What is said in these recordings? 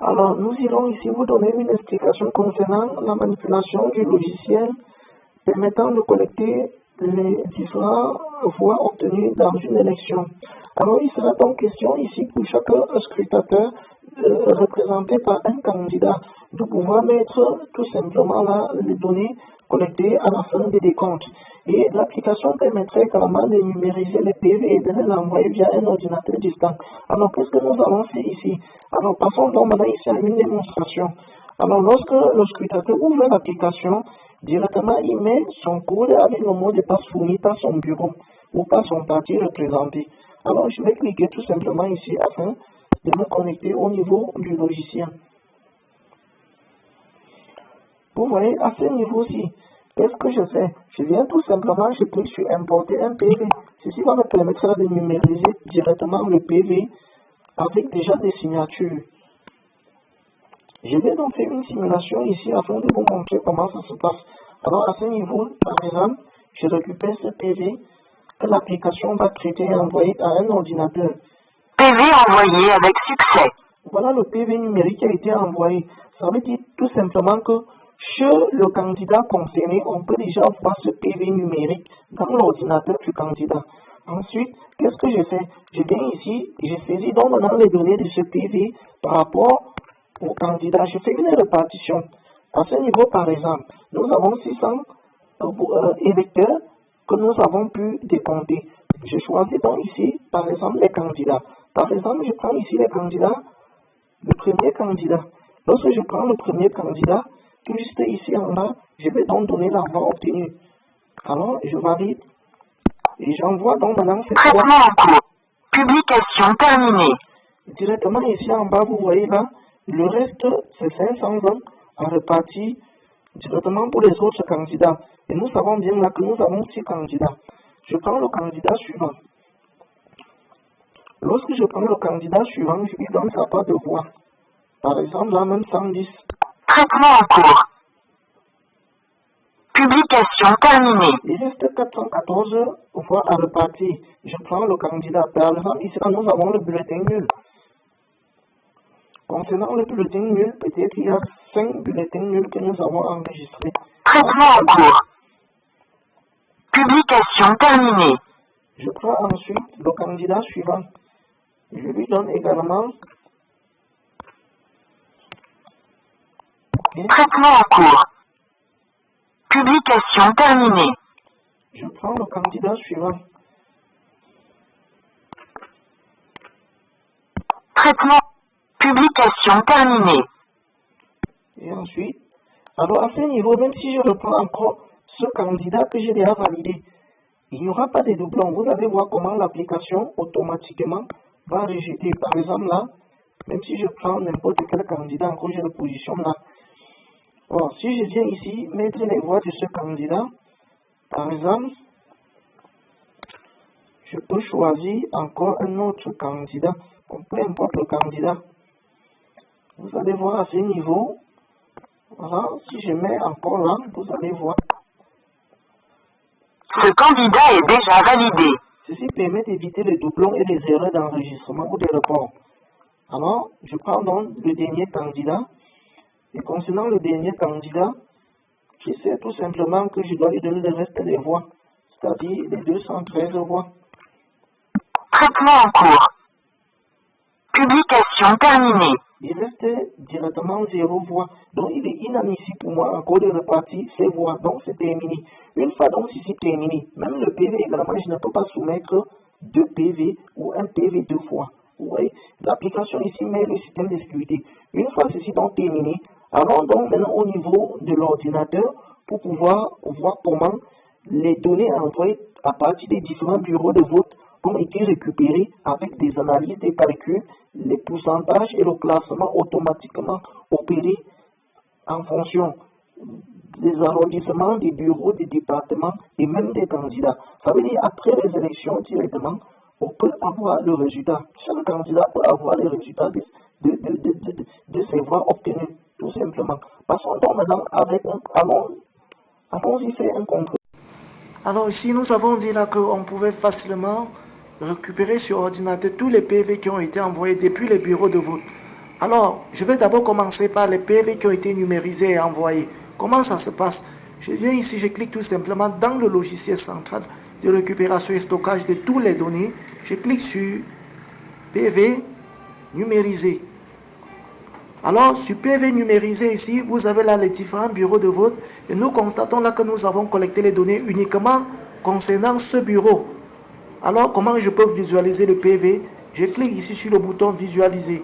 Alors, nous irons ici vous donner une explication concernant la manipulation du logiciel permettant de collecter les différentes voix obtenues dans une élection. Alors, il sera donc question ici pour chaque scrutateur représenté par un candidat de pouvoir mettre tout simplement là les données collectées à la fin des décomptes. Et l'application permettrait également de numériser les PV et de les envoyer via un ordinateur distant. Alors, qu'est-ce que nous allons faire ici? Alors, passons donc maintenant ici à une démonstration. Alors, lorsque le scrutateur ouvre l'application, directement, il met son code avec le mot de passe fourni par son bureau ou par son parti représenté. Alors, je vais cliquer tout simplement ici afin de me connecter au niveau du logiciel. Vous voyez, à ce niveau-ci, qu'est-ce que je fais? Je viens tout simplement, je clique sur importer un PV. Ceci va me permettre de numériser directement le PV avec déjà des signatures. Je vais donc faire une simulation ici afin de vous montrer comment ça se passe. Alors à ce niveau, par exemple, je récupère ce PV que l'application va traiter et envoyer à un ordinateur. PV envoyé avec succès. Voilà le PV numérique qui a été envoyé. Ça veut dire tout simplement que chez le candidat concerné, on peut déjà voir ce PV numérique dans l'ordinateur du candidat. Ensuite, qu'est-ce que je fais? Je viens ici, je saisis donc maintenant les données de ce PV par rapport au candidat. Je fais une répartition. À ce niveau, par exemple, nous avons 600 électeurs que nous avons pu décompter. Je choisis donc ici, par exemple, les candidats. Par exemple, je prends ici les candidats, le premier candidat. Lorsque je prends le premier candidat, tout juste ici en bas, je vais donc donner la voix obtenue. Alors, je valide et j'envoie donc maintenant cette voix. Traitement en cours. Publication terminée. Directement ici en bas, vous voyez là, le reste, c'est 520 à répartir directement pour les autres candidats. Et nous savons bien là que nous avons 6 candidats. Je prends le candidat suivant. Lorsque je prends le candidat suivant, je lui donne sa part de voix. Par exemple, là même 110. Traitement en cours. Publication terminée. Il reste 414 voix à repartir. Je prends le candidat. Par exemple, ici, nous avons le bulletin nul. Concernant le bulletin nul, peut-être qu'il y a 5 bulletins nuls que nous avons enregistrés. Traitement en cours. Publication terminée. Je prends ensuite le candidat suivant. Je lui donne également Traitement en cours. Publication terminée. Je prends le candidat suivant. Traitement. Publication terminée. Et ensuite, alors à ce niveau, même si je reprends encore ce candidat que j'ai déjà validé, il n'y aura pas de doublons. Vous allez voir comment l'application automatiquement va rejeter. Par exemple là, même si je prends n'importe quel candidat, encore je le positionne là. Bon, si je viens ici mettre les voix de ce candidat, par exemple, je peux choisir encore un autre candidat, peu importe le candidat. Vous allez voir à ce niveau, voilà, si je mets encore là, vous allez voir. Ce candidat est déjà validé. Ceci permet d'éviter les doublons et les erreurs d'enregistrement ou de report. Alors, je prends donc le dernier candidat. Et concernant le dernier candidat, je sais tout simplement que je dois lui donner le reste des voix, c'est-à-dire les 213 voix. Traitement en cours. Publication terminée. Il reste directement 0 voix. Donc, il est inadmissible pour moi encore de repartir ces voix. Donc, c'est terminé. Une fois donc ici terminé, même le PV également, je ne peux pas soumettre 2 PV ou un PV 2 fois. Vous voyez, l'application ici met le système de sécurité. Une fois ceci donc terminé, allons donc maintenant au niveau de l'ordinateur pour pouvoir voir comment les données envoyées à partir des différents bureaux de vote ont été récupérées avec des analyses, des calculs, les pourcentages et le classement automatiquement opérés en fonction des arrondissements, des bureaux, des départements et même des candidats. Ça veut dire après les élections directement, on peut avoir le résultat. Chaque candidat peut avoir les résultats de ses voix obtenues, tout simplement. Passons donc maintenant avec allons-y faire un contrôle. Alors ici, nous avons dit là qu'on pouvait facilement récupérer sur ordinateur tous les PV qui ont été envoyés depuis les bureaux de vote. Alors, je vais d'abord commencer par les PV qui ont été numérisés et envoyés. Comment ça se passe? Je viens ici, je clique tout simplement dans le logiciel central de récupération et stockage de toutes les données. Je clique sur PV numérisé. Alors, sur PV numérisé ici, vous avez là les différents bureaux de vote. Et nous constatons là que nous avons collecté les données uniquement concernant ce bureau. Alors, comment je peux visualiser le PV? Je clique ici sur le bouton visualiser.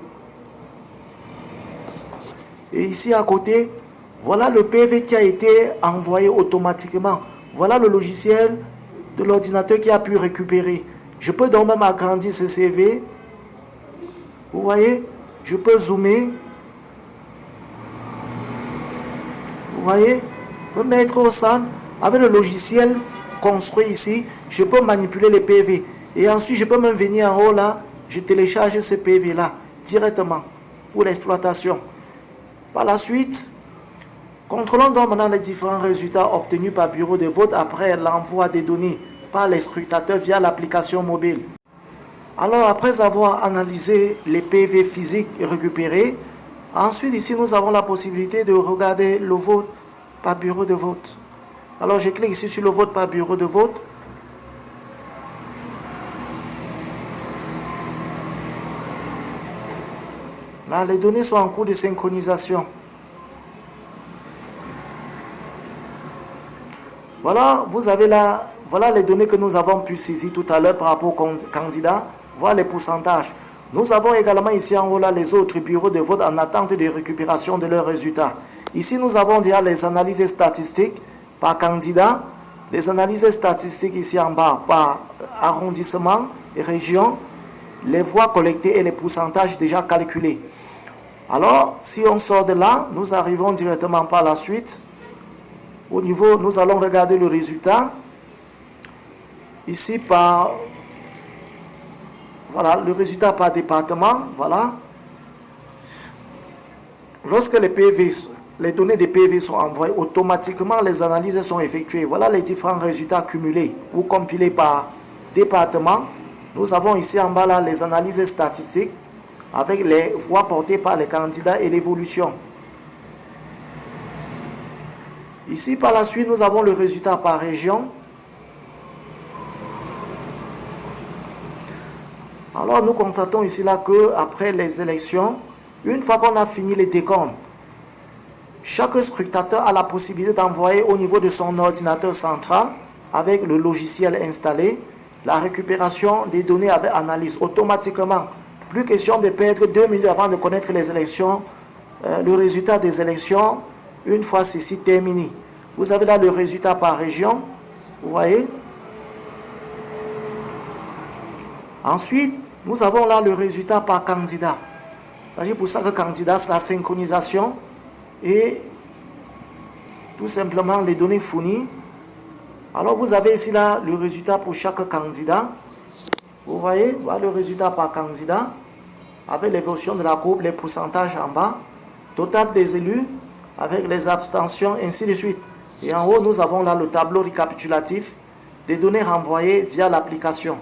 Et ici à côté, voilà le PV qui a été envoyé automatiquement. Voilà le logiciel de l'ordinateur qui a pu récupérer. Je peux donc même agrandir ce CV. Vous voyez, je peux zoomer. Vous voyez, je peux mettre au centre. Avec le logiciel construit ici, je peux manipuler les PV. Et ensuite, je peux même venir en haut là, je télécharge ce PV là directement pour l'exploitation. Par la suite, contrôlons donc maintenant les différents résultats obtenus par bureau de vote après l'envoi des données par les scrutateurs via l'application mobile. Alors, après avoir analysé les PV physiques récupérés, ensuite ici nous avons la possibilité de regarder le vote par bureau de vote. Alors, je clique ici sur le vote par bureau de vote. Là, les données sont en cours de synchronisation. Voilà, vous avez là, voilà les données que nous avons pu saisir tout à l'heure par rapport aux candidats. Voilà les pourcentages. Nous avons également ici en haut là les autres bureaux de vote en attente de récupération de leurs résultats. Ici, nous avons déjà les analyses statistiques par candidat, les analyses statistiques ici en bas par arrondissement et région, les voix collectées et les pourcentages déjà calculés. Alors, si on sort de là, nous arrivons directement par la suite. Au niveau, nous allons regarder le résultat. Ici, par... Voilà, le résultat par département. Voilà. Lorsque les données des PV sont envoyées, automatiquement, les analyses sont effectuées. Voilà les différents résultats cumulés ou compilés par département. Nous avons ici en bas là, les analyses statistiques, avec les voix portées par les candidats et l'évolution. Ici, par la suite, nous avons le résultat par région. Alors, nous constatons ici là que après les élections, une fois qu'on a fini les décomptes, chaque scrutateur a la possibilité d'envoyer au niveau de son ordinateur central, avec le logiciel installé, la récupération des données avec analyse automatiquement. Plus question de perdre 2 minutes avant de connaître les élections, le résultat des élections, une fois ceci terminé. Vous avez là le résultat par région, vous voyez. Ensuite, nous avons là le résultat par candidat. Il s'agit pour ça que candidat, c'est la synchronisation et tout simplement les données fournies. Alors vous avez ici là le résultat pour chaque candidat. Vous voyez, voilà le résultat par candidat, avec l'évolution de la courbe, les pourcentages en bas, total des élus, avec les abstentions, ainsi de suite. Et en haut, nous avons là le tableau récapitulatif des données renvoyées via l'application.